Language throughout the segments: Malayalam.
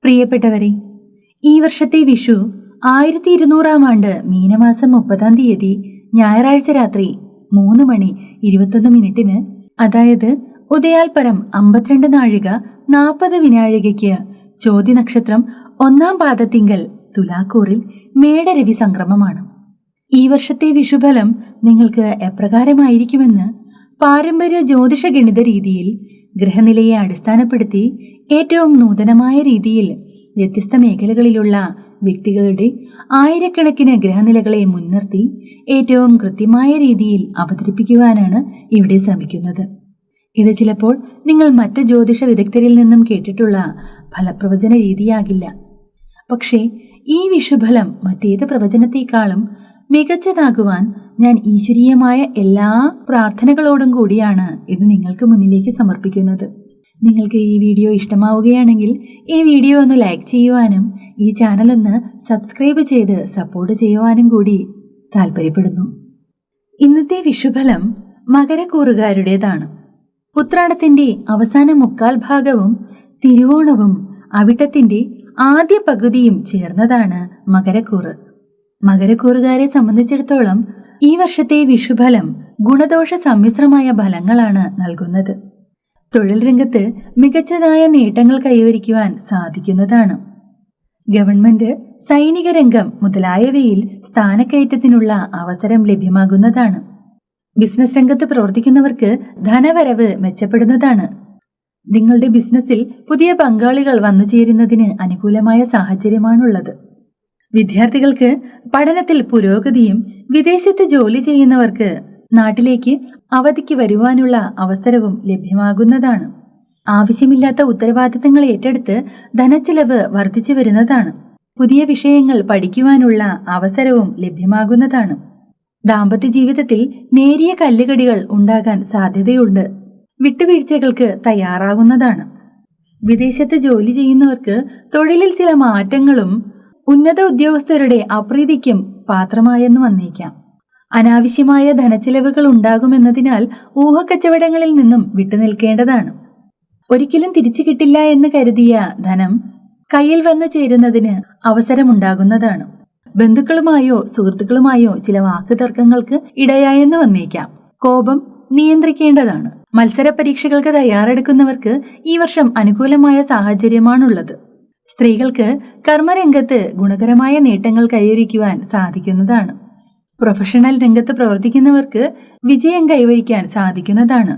പ്രിയപ്പെട്ടവരെ, ഈ വർഷത്തെ വിഷു 1200 ആണ്ട് മീനമാസം 30 ഞായറാഴ്ച രാത്രി 3:21 അതായത് ഉദയാൽപരം 52 നാഴിക 40 വിനാഴികയ്ക്ക് ചോതി നക്ഷത്രം 1-ാം പാദത്തിങ്കൽ തുലാക്കൂറിൽ മേടരവി സംക്രമമാണ്. ഈ വർഷത്തെ വിഷുഫലം നിങ്ങൾക്ക് എപ്രകാരമായിരിക്കുമെന്ന് പാരമ്പര്യ ജ്യോതിഷ ഗണിത രീതിയിൽ ഗ്രഹനിലയെ അടിസ്ഥാനപ്പെടുത്തി ഏറ്റവും നൂതനമായ രീതിയിൽ വ്യത്യസ്ത മേഖലകളിലുള്ള വ്യക്തികളുടെ ആയിരക്കണക്കിന് ഗ്രഹനിലകളെ മുൻനിർത്തി ഏറ്റവും കൃത്യമായ രീതിയിൽ അവതരിപ്പിക്കുവാനാണ് ഇവിടെ ശ്രമിക്കുന്നത്. ഇത് ചിലപ്പോൾ നിങ്ങൾ മറ്റ് ജ്യോതിഷ വിദഗ്ധരിൽ നിന്നും കേട്ടിട്ടുള്ള ഫലപ്രവചന രീതിയാകില്ല. പക്ഷേ ഈ വിഷുഫലം മറ്റേത് പ്രവചനത്തെക്കാളും മികച്ചതാകുവാൻ ഞാൻ ഈശ്വരീയമായ എല്ലാ പ്രാർത്ഥനകളോടും കൂടിയാണ് ഇത് നിങ്ങൾക്ക് മുന്നിലേക്ക് സമർപ്പിക്കുന്നത്. നിങ്ങൾക്ക് ഈ വീഡിയോ ഇഷ്ടമാവുകയാണെങ്കിൽ ഈ വീഡിയോ ഒന്ന് ലൈക്ക് ചെയ്യുവാനും ഈ ചാനൽ ഒന്ന് സബ്സ്ക്രൈബ് ചെയ്ത് സപ്പോർട്ട് ചെയ്യുവാനും കൂടി താല്പര്യപ്പെടുന്നു. ഇന്നത്തെ വിഷുഫലം മകരക്കൂറുകാരുടേതാണ്. ഉത്രാടത്തിന്റെ അവസാന 1/4 ഭാഗവും തിരുവോണവും അവിട്ടത്തിന്റെ ആദ്യ പകുതിയും ചേർന്നതാണ് മകരക്കൂറ്. മകരക്കൂറുകാരെ സംബന്ധിച്ചിടത്തോളം ഈ വർഷത്തെ വിഷുഫലം ഗുണദോഷ സമ്മിശ്രമായ ഫലങ്ങളാണ് നൽകുന്നത്. തൊഴിൽ രംഗത്ത് മികച്ചതായ നേട്ടങ്ങൾ കൈവരിക്കുവാൻ സാധിക്കുന്നതാണ്. ഗവൺമെന്റ്, സൈനിക രംഗം മുതലായവയിൽ സ്ഥാനക്കയറ്റത്തിനുള്ള അവസരം ലഭ്യമാകുന്നതാണ്. ബിസിനസ് രംഗത്ത് പ്രവർത്തിക്കുന്നവർക്ക് ധനവരവ് മെച്ചപ്പെടുന്നതാണ്. നിങ്ങളുടെ ബിസിനസ്സിൽ പുതിയ പങ്കാളികൾ വന്നു ചേരുന്നതിന് അനുകൂലമായ സാഹചര്യമാണുള്ളത്. വിദ്യാർത്ഥികൾക്ക് പഠനത്തിൽ പുരോഗതിയും വിദേശത്ത് ജോലി ചെയ്യുന്നവർക്ക് നാട്ടിലേക്ക് അവധിക്ക് വരുവാനുള്ള അവസരവും ലഭ്യമാകുന്നതാണ്. ആവശ്യമില്ലാത്ത ഉത്തരവാദിത്തങ്ങൾ ഏറ്റെടുത്ത് ധനച്ചിലവ് വർദ്ധിച്ചു വരുന്നതാണ്. പുതിയ വിഷയങ്ങൾ പഠിക്കുവാനുള്ള അവസരവും ലഭ്യമാകുന്നതാണ്. ദാമ്പത്യ ജീവിതത്തിൽ നേരിയ കല്ലുകടികൾ ഉണ്ടാകാൻ സാധ്യതയുണ്ട്. വിട്ടുവീഴ്ചകൾക്ക് തയ്യാറാകുന്നതാണ്. വിദേശത്ത് ജോലി ചെയ്യുന്നവർക്ക് തൊഴിലിൽ ചില മാറ്റങ്ങളും ഉന്നത ഉദ്യോഗസ്ഥരുടെ അപ്രീതിക്കും പാത്രമായെന്ന് വന്നേക്കാം. അനാവശ്യമായ ധനച്ചിലവുകൾ ഉണ്ടാകുമെന്നതിനാൽ ഊഹക്കച്ചവടങ്ങളിൽ നിന്നും വിട്ടുനിൽക്കേണ്ടതാണ്. ഒരിക്കലും തിരിച്ചു കിട്ടില്ല എന്ന് കരുതിയ ധനം കയ്യിൽ വന്നു ചേരുന്നതിന് അവസരമുണ്ടാകുന്നതാണ്. ബന്ധുക്കളുമായോ സുഹൃത്തുക്കളുമായോ ചില വാക്കുതർക്കങ്ങൾക്ക് ഇടയായെന്ന് വന്നേക്കാം. കോപം നിയന്ത്രിക്കേണ്ടതാണ്. മത്സര പരീക്ഷകൾക്ക് തയ്യാറെടുക്കുന്നവർക്ക് ഈ വർഷം അനുകൂലമായ സാഹചര്യമാണുള്ളത്. സ്ത്രീകൾക്ക് കർമ്മരംഗത്ത് ഗുണകരമായ നേട്ടങ്ങൾ കൈവരിക്കുവാൻ സാധിക്കുന്നതാണ്. പ്രൊഫഷണൽ രംഗത്ത് പ്രവർത്തിക്കുന്നവർക്ക് വിജയം കൈവരിക്കാൻ സാധിക്കുന്നതാണ്.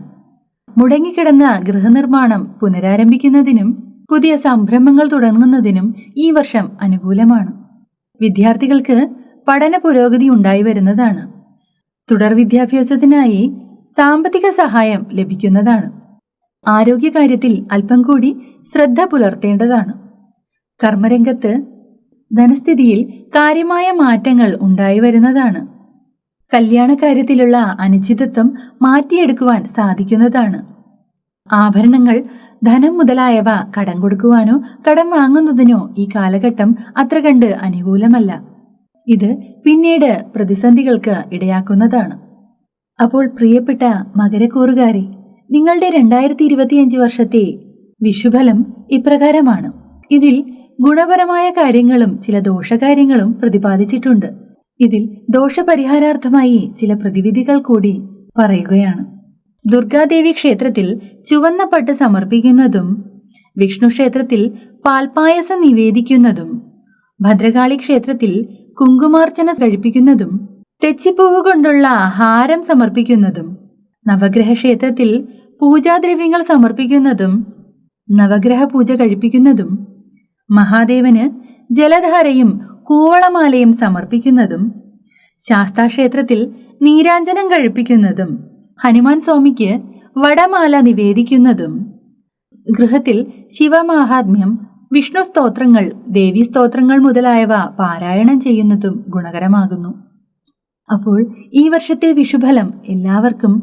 മുടങ്ങിക്കിടന്ന ഗൃഹനിർമ്മാണം പുനരാരംഭിക്കുന്നതിനും പുതിയ സംരംഭങ്ങൾ തുടങ്ങുന്നതിനും ഈ വർഷം അനുകൂലമാണ്. വിദ്യാർത്ഥികൾക്ക് പഠന പുരോഗതി ഉണ്ടായി വരുന്നതാണ്. തുടർ വിദ്യാഭ്യാസത്തിനായി സാമ്പത്തിക സഹായം ലഭിക്കുന്നതാണ്. ആരോഗ്യകാര്യത്തിൽ അല്പം കൂടി ശ്രദ്ധ പുലർത്തേണ്ടതാണ്. കർമ്മരംഗത്ത് ധനസ്ഥിതിയിൽ കാര്യമായ മാറ്റങ്ങൾ ഉണ്ടായി വരുന്നതാണ്. കല്യാണകാര്യത്തിലുള്ള അനിശ്ചിതത്വം മാറ്റിയെടുക്കുവാൻ സാധിക്കുന്നതാണ്. ആഭരണങ്ങൾ, ധനം മുതലായവ കടം കൊടുക്കുവാനോ കടം വാങ്ങുന്നതിനോ ഈ കാലഘട്ടം അത്ര കണ്ട് അനുകൂലമല്ല. ഇത് പിന്നീട് പ്രതിസന്ധികൾക്ക് ഇടയാക്കുന്നതാണ്. അപ്പോൾ പ്രിയപ്പെട്ട മകരക്കൂറുകാരെ, നിങ്ങളുടെ 2025 വർഷത്തെ വിഷുഫലം ഇപ്രകാരമാണ്. ഇതിൽ ഗുണപരമായ കാര്യങ്ങളും ചില ദോഷകാര്യങ്ങളും പ്രതിപാദിച്ചിട്ടുണ്ട്. ഇതിൽ ദോഷപരിഹാരാർത്ഥമായി ചില പ്രതിവിധികൾ കൂടി പറയുകയാണ്. ദുർഗാദേവി ക്ഷേത്രത്തിൽ ചുവന്ന പട്ട് സമർപ്പിക്കുന്നതും, വിഷ്ണു ക്ഷേത്രത്തിൽ പാൽപായസം നിവേദിക്കുന്നതും, ഭദ്രകാളി ക്ഷേത്രത്തിൽ കുങ്കുമാർച്ചന കഴിപ്പിക്കുന്നതും, തെച്ചിപ്പൂവ് കൊണ്ടുള്ള ഹാരം സമർപ്പിക്കുന്നതും, നവഗ്രഹ ക്ഷേത്രത്തിൽ പൂജാദ്രവ്യങ്ങൾ സമർപ്പിക്കുന്നതും, നവഗ്രഹ പൂജ കഴിപ്പിക്കുന്നതും, മഹാദേവന് ജലധാരയും കൂവളമാലയും സമർപ്പിക്കുന്നതും, ശാസ്താക്ഷേത്രത്തിൽ നീരാഞ്ജനം കഴിപ്പിക്കുന്നതും, ഹനുമാൻ സ്വാമിക്ക് വടമാല നിവേദിക്കുന്നതും, ഗൃഹത്തിൽ ശിവമാഹാത്മ്യം, വിഷ്ണു സ്തോത്രങ്ങൾ, ദേവീ സ്തോത്രങ്ങൾ മുതലായവ പാരായണം ചെയ്യുന്നതും ഗുണകരമാകുന്നു. അപ്പോൾ ഈ വർഷത്തെ വിഷുഫലം എല്ലാവർക്കും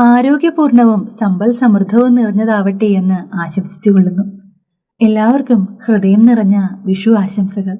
ആരോഗ്യപൂർണവും സമ്പൽ സമൃദ്ധവും നിറഞ്ഞതാവട്ടെ എന്ന് ആശംസിച്ചുകൊള്ളുന്നു. എല്ലാവർക്കും ഹൃദയം നിറഞ്ഞ വിഷു ആശംസകൾ.